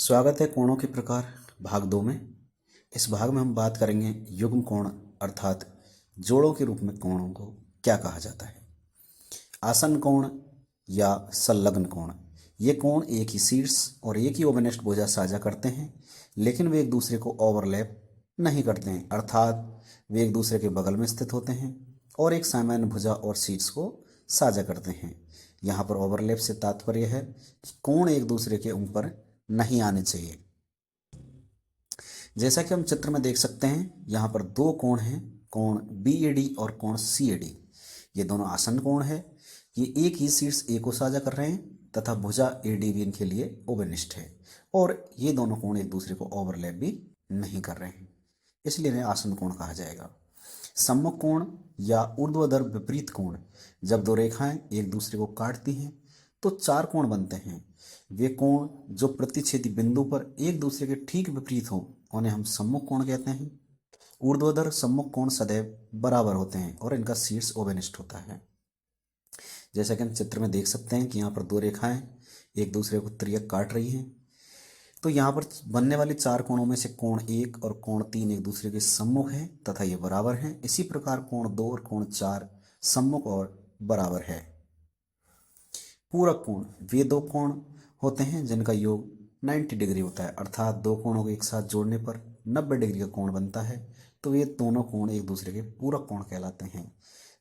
स्वागत है कोणों के प्रकार भाग 2 में। इस भाग में हम बात करेंगे युग्म कोण अर्थात जोड़ों के रूप में कोणों को क्या कहा जाता है। आसन कोण या संलग्न कोण, ये कोण एक ही शीर्ष और एक ही ओबेनिस्ट भुजा साझा करते हैं, लेकिन वे एक दूसरे को ओवरलैप नहीं करते हैं, अर्थात वे एक दूसरे के बगल में स्थित होते हैं और एक सामान्य भुजा और शीर्ष को साझा करते हैं। यहाँ पर ओवरलैप से तात्पर्य है कि कोण एक दूसरे के ऊपर नहीं आने चाहिए। जैसा कि हम चित्र में देख सकते हैं, यहाँ पर दो कोण हैं, कोण BAD और कोण CAD। ये दोनों आसन कोण है। ये एक ही शीर्ष A को साझा कर रहे हैं तथा भुजा AD भी इनके लिए ओबेनिस्ट है और ये दोनों कोण एक दूसरे को ओवरलैप भी नहीं कर रहे हैं, इसलिए इन्हें आसन कोण कहा जाएगा। सम्मुख कोण या ऊर्ध्वाधर विपरीत कोण, जब दो रेखाएं एक दूसरे को काटती हैं तो चार कोण बनते हैं। वे कोण जो प्रतिच्छेदी बिंदु पर एक दूसरे के ठीक विपरीत हों उन्हें हम सम्मुख कोण कहते हैं। ऊर्ध्वाधर सम्मुख कोण सदैव बराबर होते हैं और इनका शीर्ष ओबेनिस्ट होता है। जैसा कि हम चित्र में देख सकते हैं कि यहाँ पर दो रेखाएं एक दूसरे को तिर्यक काट रही हैं, तो यहाँ पर बनने वाले चार कोणों में से कोण 1 और कोण 3 एक दूसरे के सम्मुख हैं तथा ये बराबर हैं। इसी प्रकार कोण 2 और कोण 4 सम्मुख और बराबर है। पूरक कोण, वे दो कोण होते हैं जिनका योग 90 डिग्री होता है, अर्थात दो कोणों को एक साथ जोड़ने पर 90 डिग्री का कोण बनता है, तो ये दोनों कोण एक दूसरे के पूरक कोण कहलाते हैं।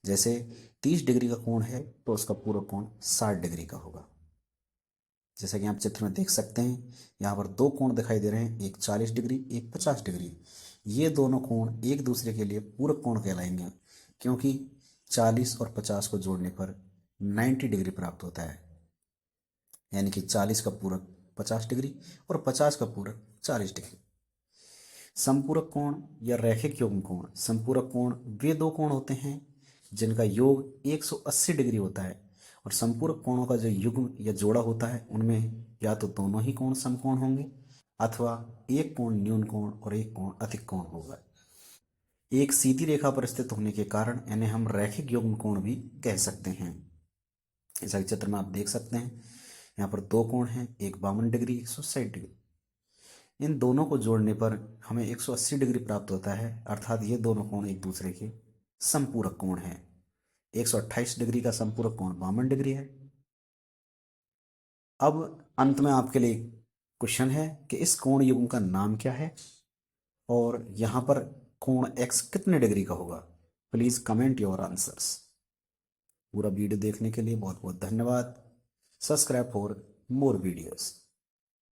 जैसे 30 डिग्री का कोण है तो उसका पूरक कोण 60 डिग्री का होगा। जैसा कि आप चित्र में देख सकते हैं, यहाँ पर दो कोण दिखाई दे रहे हैं, एक 40 डिग्री एक 50 डिग्री। ये दोनों कोण एक दूसरे के लिए पूरक कोण कहलाएंगे, क्योंकि 40 और 50 को जोड़ने पर 90 डिग्री प्राप्त होता है, यानी कि 40 का पूरक 50 डिग्री और 50 का पूरक 40 डिग्री। संपूरक कोण या रैखिक युग्म कोण, संपूरक कोण वे दो कोण होते हैं जिनका योग 180 डिग्री होता है और संपूरक कोणों का जो युग्म या जोड़ा होता है उनमें या तो दोनों ही कोण समकोण होंगे अथवा एक कोण न्यून कोण और एक कोण अतिक कोण होगा। एक सीधी रेखा पर स्थित होने के कारण इन्हें हम रैखिक युग्म कोण भी कह सकते हैं। जैसा चित्र में आप देख सकते हैं, यहाँ पर दो कोण हैं, एक 52 डिग्री 160 डिग्री। इन दोनों को जोड़ने पर हमें 180 डिग्री प्राप्त होता है, अर्थात ये दोनों कोण एक दूसरे के संपूरक कोण हैं। 128 डिग्री का संपूरक कोण 52 डिग्री है। अब अंत में आपके लिए क्वेश्चन है कि इस कोण युग्म का नाम क्या है और यहाँ पर कोण x कितने डिग्री का होगा। Please comment your answers. पूरा वीडियो देखने के लिए बहुत बहुत धन्यवाद। Subscribe for more videos.